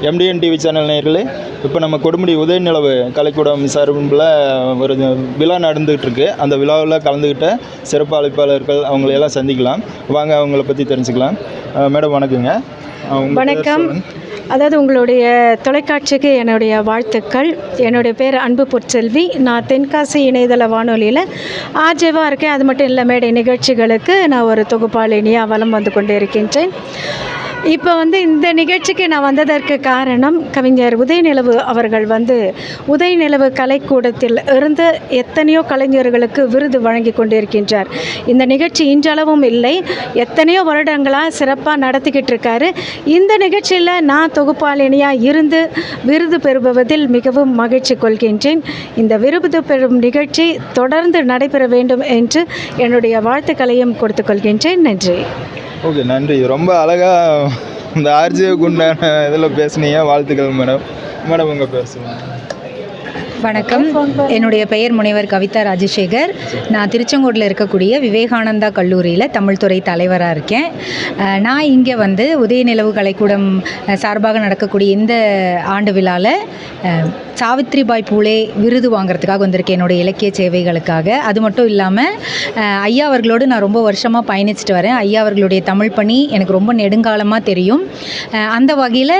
MTN TV channel நேயர்களே, இப்போ நம்ம கொடுமுடி உதயநிலவு கலைக்கூடம் சார்பில் ஒரு விழா நடந்துகிட்டு இருக்கு. அந்த விழாவில் கலந்துக்கிட்ட சிறப்பு அழைப்பாளர்கள் அவங்களையெல்லாம் சந்திக்கலாம். வாங்க அவங்கள பற்றி தெரிஞ்சுக்கலாம். மேடம் வணக்கங்க. வணக்கம். அதாவது உங்களுடைய தொலைக்காட்சிக்கு என்னுடைய வாழ்த்துக்கள். என்னுடைய பேர் அன்பு பொற்செல்வி. நான் தென்காசி இணையதள வானொலியில் ஆர்ஜேவாக இருக்கேன். அது மட்டும் இல்லை, மேடை நிகழ்ச்சிகளுக்கு நான் ஒரு தொகுப்பாளினியாக வலம் வந்து கொண்டு இருக்கின்றேன். இப்போ இந்த நிகழ்ச்சிக்கு நான் வந்ததற்கு காரணம், கவிஞர் உதயநிலவு அவர்கள் உதயநிலவு கலைக்கூடத்தில் இருந்து எத்தனையோ கலைஞர்களுக்கு விருது வழங்கி கொண்டிருக்கின்றார். இந்த நிகழ்ச்சி இன்றளவும் இல்லை, எத்தனையோ வருடங்களாக சிறப்பாக நடத்திக்கிட்டு இருக்காரு. இந்த நிகழ்ச்சியில் நான் தொகுப்பாளினியாக இருந்து விருது பெறுவதில் மிகவும் மகிழ்ச்சி கொள்கின்றேன். இந்த விருது பெறும் நிகழ்ச்சி தொடர்ந்து நடைபெற வேண்டும் என்று என்னுடைய வாழ்த்துக்களையும் கொடுத்து கொள்கின்றேன். நன்றி. ஓகே, நன்றி. ரொம்ப அழகாக இந்த ஆர்ஜேவுக்கு உண்டான இதில் பேசுனீங்க. வாழ்த்துக்கள் மேடம். மேடம் உங்கள் பேர் சொல்லுங்கள். வணக்கம். என்னுடைய பெயர் முனைவர் கவிதா ராஜசேகர். நான் திருச்செங்கோட்டில் இருக்கக்கூடிய விவேகானந்தா கல்லூரியில் தமிழ் துறை தலைவராக இருக்கேன். நான் இங்கே உதயநிலவு கலைக்கூடம் சார்பாக நடக்கக்கூடிய இந்த ஆண்டு விழாவில் சாவித்ரிபாய் பூலே விருது வாங்கிறதுக்காக வந்திருக்கேன், என்னுடைய இலக்கிய சேவைகளுக்காக. அது மட்டும் இல்லாமல் ஐயா அவர்களோடு நான் ரொம்ப வருஷமாக பயணிச்சுட்டு வரேன். ஐயா அவர்களுடைய தமிழ் பணி எனக்கு ரொம்ப நெடுங்காலமாக தெரியும். அந்த வகையில்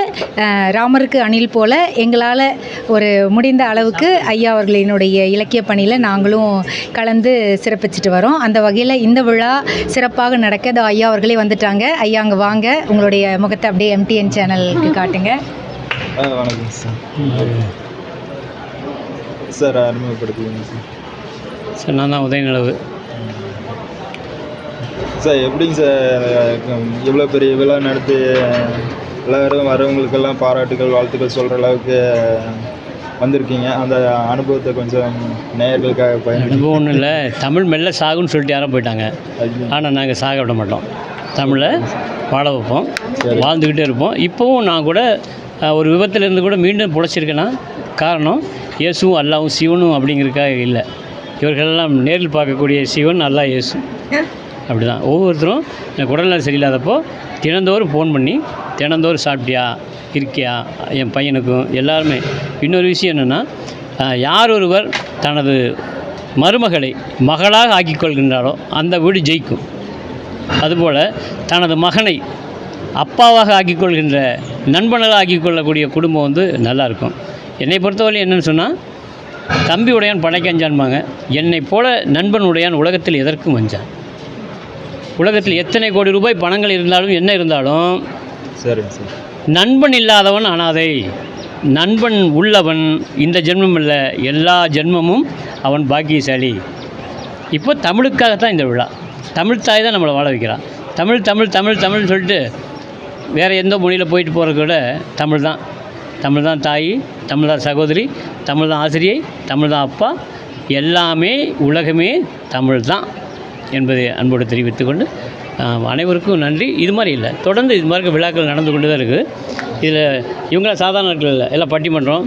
ராமருக்கு அணில் போல் எங்களால் ஒரு முடிந்த அளவுக்கு ஐயா அவர்களினுடைய இலக்கிய பணியில் நாங்களும் கலந்து சிறப்பிச்சுட்டு வரோம். அந்த வகையில் இந்த விழா சிறப்பாக நடக்க ஐயா அவர்களே வந்துட்டாங்க. ஐயா அங்கே வாங்க, உங்களுடைய முகத்தை அப்படியே எம்டிஎன் சேனலுக்கு காட்டுங்க. வணக்கம் சார். சார் அறிமுகப்படுத்துவீங்க சார்? சார் நான் தான் உதயநிலவு. சார் எப்படிங்க சார் இவ்வளோ பெரிய விழா நடத்தி எல்லோரும் வரவங்களுக்கெல்லாம் பாராட்டுகள் வாழ்த்துக்கள் சொல்கிற அளவுக்கு வந்திருக்கீங்க? அந்த அனுபவத்தை கொஞ்சம் நேயர்களுக்காக அனுபவம் ஒன்றும் இல்லை. தமிழ் மெல்ல சாகுன்னு சொல்லிட்டு யாரும் போயிட்டாங்க. ஆனால் நாங்கள் சாக விட மாட்டோம். தமிழை வாழ வைப்போம், வாழ்ந்துக்கிட்டே இருப்போம். இப்போவும் நான் கூட ஒரு விபத்துலேருந்து கூட மீண்டும் பிழைச்சிருக்கேன்னா காரணம் இயேசுவும் அல்லாவும் சிவனும் அப்படிங்கிறதுக்காக இல்லை. இவர்களெல்லாம் நேரில் பார்க்கக்கூடிய சிவன், அல்லா, இயேசு. அப்படி தான் ஒவ்வொருத்தரும் எனக்கு உடல்நிலை சரியில்லாதப்போ தினந்தோறும் ஃபோன் பண்ணி தினந்தோறும் சாப்பிட்டியா, இருக்கியா, என் பையனுக்கும் எல்லாருமே. இன்னொரு விஷயம் என்னென்னா, யார் ஒருவர் தனது மருமகளை மகளாக ஆக்கிக் கொள்கின்றாரோ அந்த வீடு ஜெயிக்கும். அதுபோல் தனது மகனை அப்பாவாக ஆக்கிக்கொள்கின்ற, நண்பனாக ஆக்கிக் கொள்ளக்கூடிய குடும்பம் நல்லாயிருக்கும். என்னை பொறுத்தவரை என்னென்னு சொன்னால், தம்பி உடையான் படைக்கு அஞ்சான்பாங்க. என்னை போல நண்பன் உடையான் உலகத்தில் எதற்கும் அஞ்சான். உலகத்தில் எத்தனை கோடி ரூபாய் பணங்கள் இருந்தாலும் என்ன இருந்தாலும் சரி சார், நண்பன் இல்லாதவன் அனாதை. நண்பன் உள்ளவன் இந்த ஜென்மம் இல்லை, எல்லா ஜென்மமும் அவன் பாக்கியசாலி. இப்போ தமிழுக்காகத்தான் இந்த விழா. தமிழ் தாய் தான் நம்மளை வாழ வைக்கிறான். தமிழ் தமிழ் தமிழ் தமிழ்னு சொல்லிட்டு வேறு எந்த மொழியில் போயிட்டு போகிறத விட தமிழ் தான். தமிழ் தான் தாய், தமிழ் தான் சகோதரி, தமிழ் தான் ஆசிரியை, தமிழ் தான் அப்பா. எல்லாமே உலகமே தமிழ் தான் என்பதை அன்போடு தெரிவித்துக்கொண்டு அனைவருக்கும் நன்றி. இது மாதிரி இல்லை, தொடர்ந்து இது மாதிரி விழாக்கள் நடந்து கொண்டு தான் இருக்குது. இதில் இவங்களாம் சாதாரண நாட்கள் இல்லை, எல்லாம் பட்டிமன்றம்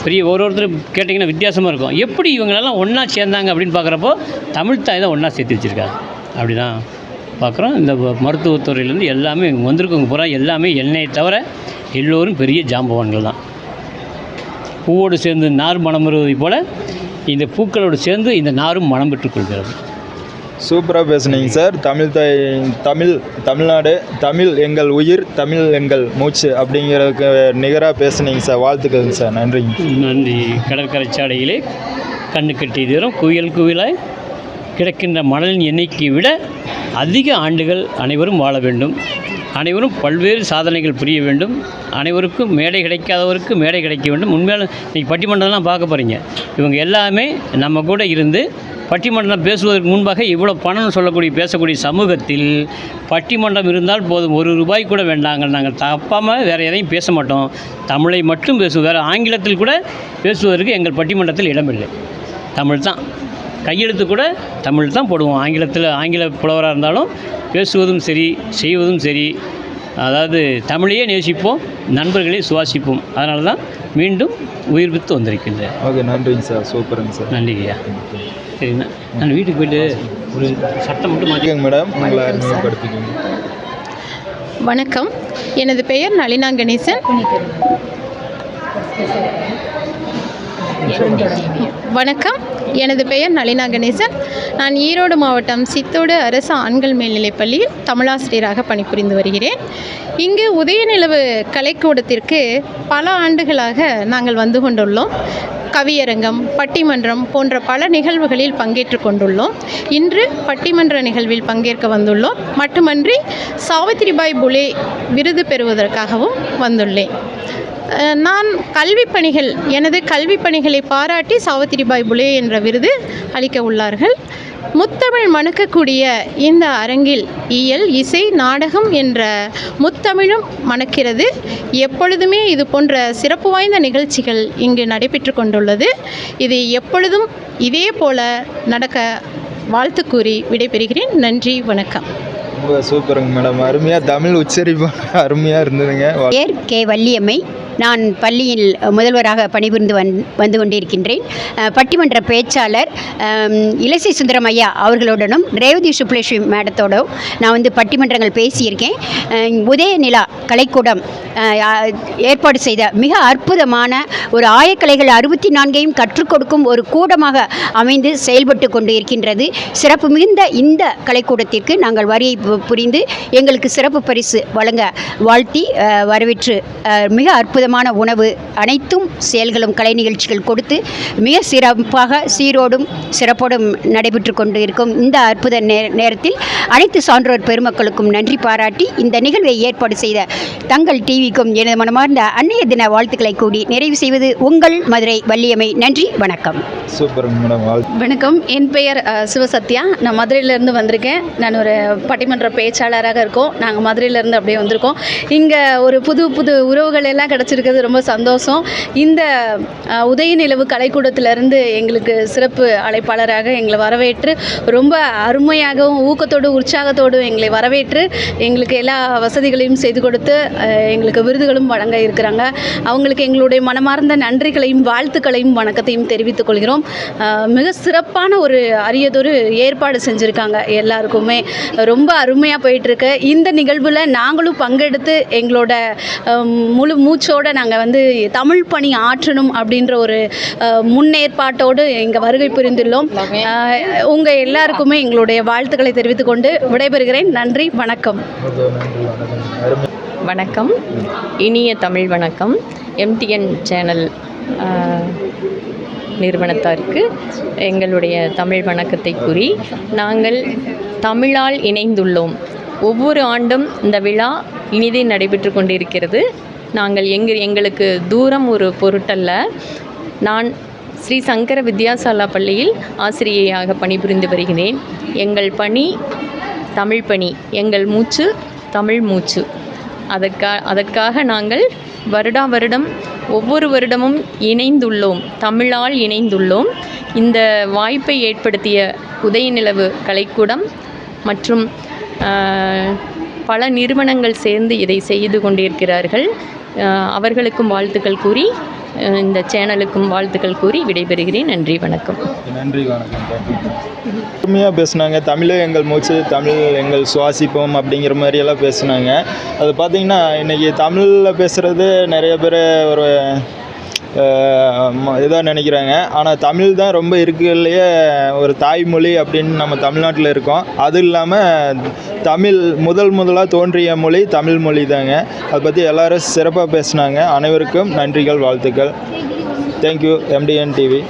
பெரிய ஒருத்தர் கேட்டிங்கன்னா வித்தியாசமாக இருக்கும். எப்படி இவங்களெல்லாம் ஒன்றா சேர்ந்தாங்க அப்படின்னு பார்க்குறப்போ தமிழ் தாய் தான் ஒன்றா சேர்த்து வச்சுருக்காங்க. அப்படி தான் பார்க்குறோம். இந்த மருத்துவத்துறையிலேருந்து எல்லாமே இவங்க வந்திருக்கவங்க பூரா எல்லாமே என்னை தவிர எல்லோரும் பெரிய ஜாம்பவான்கள் தான். பூவோடு சேர்ந்து நார் மனம் வருவதை போல் இந்த பூக்களோடு சேர்ந்து இந்த நாரும் மனம் பெற்றுக்கொள்கிறது. சூப்பராக பேசுனீங்க சார். தமிழ் தாய், தமிழ்நாடு, தமிழ் எங்கள் உயிர், தமிழ் எங்கள் மூச்சு அப்படிங்கிறதுக்கு நிகராக பேசுனீங்க சார். வாழ்த்துக்கள் சார். நன்றிங்க. நன்றி. கடற்கரை சாலையிலே கண்ணு கட்டி தூரம் குயில் குயிலாய் கிடக்கின்ற மணலின் எண்ணிக்கையை விட அதிக ஆண்டுகள் அனைவரும் வாழ வேண்டும். அனைவரும் பல்வேறு சாதனைகள் புரிய வேண்டும். அனைவருக்கும் மேடை கிடைக்காதவருக்கு மேடை கிடைக்க வேண்டும். உண்மையான இன்றைக்கி பட்டிமன்றம்லாம் பார்க்க போகிறீங்க. இவங்க எல்லாமே நம்ம கூட இருந்து பட்டிமன்றம் பேசுவதற்கு முன்பாக இவ்வளோ பணம்னு சொல்லக்கூடிய பேசக்கூடிய சமூகத்தில் பட்டிமன்றம் இருந்தால் போதும், ₹1 கூட வேண்டாங்க. நாங்கள் தப்பாமல் வேறு எதையும் பேச மாட்டோம், தமிழை மட்டும் பேசுவோம். வேறு ஆங்கிலத்தில் கூட பேசுவதற்கு எங்கள் பட்டிமன்றத்தில் இடமில்லை. தமிழ் தான். கையெழுத்து கூட தமிழ் தான் போடுவோம். ஆங்கில புலவராக இருந்தாலும் பேசுவதும் சரி, செய்வதும் சரி. அதாவது தமிழையே நேசிப்போம், நண்பர்களே சுவாசிப்போம். அதனால தான் மீண்டும் உயிர்ப்பித்து வந்திருக்கின்றேன். ஓகே, நன்றிங்க சார். சூப்பருங்க சார். நன்றிங்கய்யா. சரிண்ணா, நான் வீட்டுக்கு போய்ட்டு ஒரு சட்டம் மட்டும் மாற்றிக்கோங்க மேடம். உங்களை அறிமுகப்படுத்திக்கோங்க. வணக்கம், எனது பெயர் நளினா கணேசன். வணக்கம், எனது பெயர் நளினா கணேசன். நான் ஈரோடு மாவட்டம் சித்தோடு அரசு ஆண்கள் மேல்நிலைப்பள்ளியில் தமிழாசிரியராக பணிபுரிந்து வருகிறேன். இங்கு உதயநிலவு கலைக்கூடத்திற்கு பல ஆண்டுகளாக நாங்கள் வந்து கொண்டுள்ளோம். கவியரங்கம், பட்டிமன்றம் போன்ற பல நிகழ்வுகளில் பங்கேற்று கொண்டுள்ளோம். இன்று பட்டிமன்ற நிகழ்வில் பங்கேற்க வந்துள்ளோம். மட்டுமன்றி சாவித்திரிபாய் புலே விருது பெறுவதற்காகவும் வந்துள்ளேன். நான் எனது கல்வி பணிகளை பாராட்டி சாவித்திரிபாய் புலே என்ற விருது அளிக்க உள்ளார்கள். முத்தமிழ் மணக்கக்கூடிய இந்த அரங்கில் இயல், இசை, நாடகம் என்ற முத்தமிழும் மணக்கிறது. எப்பொழுதுமே இது போன்ற சிறப்பு வாய்ந்த நிகழ்ச்சிகள் இங்கு நடைபெற்று கொண்டுள்ளது. இது எப்பொழுதும் இதே போல நடக்க வாழ்த்து கூறி விடைபெறுகிறேன். நன்றி, வணக்கம். ரொம்ப சூப்பருங்க மேடம், அருமையாக தமிழ் உச்சரிப்பு அருமையாக இருந்ததுங்க. பேர் கே. வள்ளியம்மை. நான் பள்ளியில் முதல்வராக பணிபுரிந்து வந்து கொண்டிருக்கின்றேன். பட்டிமன்ற பேச்சாளர் இலசை சுந்தரம் ஐயா அவர்களுடனும் ரேவதி சுப்லேஸ்வரி மேடத்தோடும் நான் வந்து பட்டிமன்றங்கள் பேசியிருக்கேன். உதயநிலா கலைக்கூடம் ஏற்பாடு செய்த மிக அற்புதமான ஒரு ஆயக்கலைகள் 64ஐயும் கற்றுக் கொடுக்கும் ஒரு கூடமாக அமைந்து செயல்பட்டு கொண்டு இருக்கின்றது. சிறப்பு மிகுந்த இந்த கலைக்கூடத்திற்கு நாங்கள் வரியை புரிந்து எங்களுக்கு சிறப்பு பரிசு வழங்க வாழ்த்தி வரவேற்று மிக அற்புதமான உணவு அனைத்தும் செயல்களும் கலை நிகழ்ச்சிகள் கொடுத்து மிக சிறப்பாக சீரோடும் சிறப்போடும் நடைபெற்று கொண்டு இருக்கும் இந்த அற்புத நேரத்தில் அனைத்து சான்றோர் பெருமக்களுக்கும் நன்றி பாராட்டி இந்த நிகழ்வை ஏற்பாடு செய்த தங்கள் டிவிக்கும் எனது மனமார்ந்த அன்னைய தின வாழ்த்துக்களை கூடி நிறைவு செய்வது உங்கள் மதுரை வள்ளியம்மை. நன்றி, வணக்கம். Super madam. வணக்கம், என் பெயர் சிவசத்யா. நான் மதுரையிலேருந்து வந்திருக்கேன். நான் ஒரு பட்டிமன்ற பேச்சாளராக இருக்கோம். நாங்கள் மதுரையிலேருந்து அப்படியே வந்திருக்கோம். இங்கே ஒரு புது புது உறவுகள் எல்லாம் கிடச்சிருக்கிறது, ரொம்ப சந்தோஷம். இந்த உதயநிலவு கலைக்கூடத்திலிருந்து எங்களுக்கு சிறப்பு அழைப்பாளராக எங்களை வரவேற்று ரொம்ப அருமையாகவும் ஊக்கத்தோடு உற்சாகத்தோடு எங்களை வரவேற்று எங்களுக்கு எல்லா வசதிகளையும் செய்து கொடுத்து எங்களுக்கு விருதுகளும் வழங்க இருக்கிறாங்க. அவங்களுக்கு எங்களுடைய மனமார்ந்த நன்றிகளையும் வாழ்த்துக்களையும் வணக்கத்தையும் தெரிவித்துக் கொள்கிறோம். மிக சிறப்பான ஒரு அரியதொரு ஏற்பாடு செஞ்சுருக்காங்க. எல்லாருக்குமே ரொம்ப அருமையாக போயிட்டுருக்கு. இந்த நிகழ்வில் நாங்களும் பங்கெடுத்து எங்களோட முழு மூச்சோடு நாங்கள் வந்து தமிழ் பணி ஆற்றணும் அப்படின்ற ஒரு முன்னேற்பாட்டோடு இங்கே வருகை புரிந்துள்ளோம். உங்கள் எல்லாருக்குமே எங்களுடைய வாழ்த்துக்களை தெரிவித்துக் கொண்டு விடைபெறுகிறேன். நன்றி, வணக்கம். வணக்கம், இனிய தமிழ் வணக்கம். MTN சேனல் நிறுவனத்தாருக்கு எங்களுடைய தமிழ் வணக்கத்தை கூறி, நாங்கள் தமிழால் இணைந்துள்ளோம். ஒவ்வொரு ஆண்டும் இந்த விழா இனிதே நடைபெற்று கொண்டிருக்கிறது. நாங்கள் எங்களுக்கு தூரம் ஒரு பொருட்டல்ல. நான் ஸ்ரீ சங்கர வித்யாசாலா பள்ளியில் ஆசிரியையாக பணிபுரிந்து வருகிறேன். எங்கள் பணி தமிழ் பணி, எங்கள் மூச்சு தமிழ் மூச்சு. அதற்காக நாங்கள் வருடம் ஒவ்வொரு வருடமும் இணைந்துள்ளோம், தமிழால் இணைந்துள்ளோம். இந்த வாய்ப்பை ஏற்படுத்திய உதயநிலவு கலைக்கூடம் மற்றும் பல நிறுவனங்கள் சேர்ந்து இதை செய்து கொண்டிருக்கிறார்கள். அவர்களுக்கும் வாழ்த்துக்கள் கூறி, இந்த சேனலுக்கும் வாழ்த்துக்கள் கூறி விடைபெறுகிறேன். நன்றி, வணக்கம். நன்றி, வணக்கம். அருமையாக பேசுனாங்க. தமிழே எங்கள் மூச்சு, தமிழ் எங்கள் சுவாசிப்போம் அப்படிங்கிற மாதிரியெல்லாம் பேசுனாங்க. அது பார்த்திங்கன்னா இன்றைக்கி தமிழில் பேசுகிறது நிறைய பேர் ஒரு இதாக நினைக்கிறாங்க. ஆனால் தமிழ் தான் ரொம்ப இருக்கிறதுலையே ஒரு தாய்மொழி அப்படின்னு நம்ம தமிழ்நாட்டில் இருக்கோம். அது இல்லாமல் தமிழ் முதலாக தோன்றிய மொழி தமிழ் மொழி தாங்க. அதை பற்றி எல்லோரும் சிறப்பாக பேசுனாங்க. அனைவருக்கும் நன்றிகள், வாழ்த்துக்கள். Thank you MDN TV.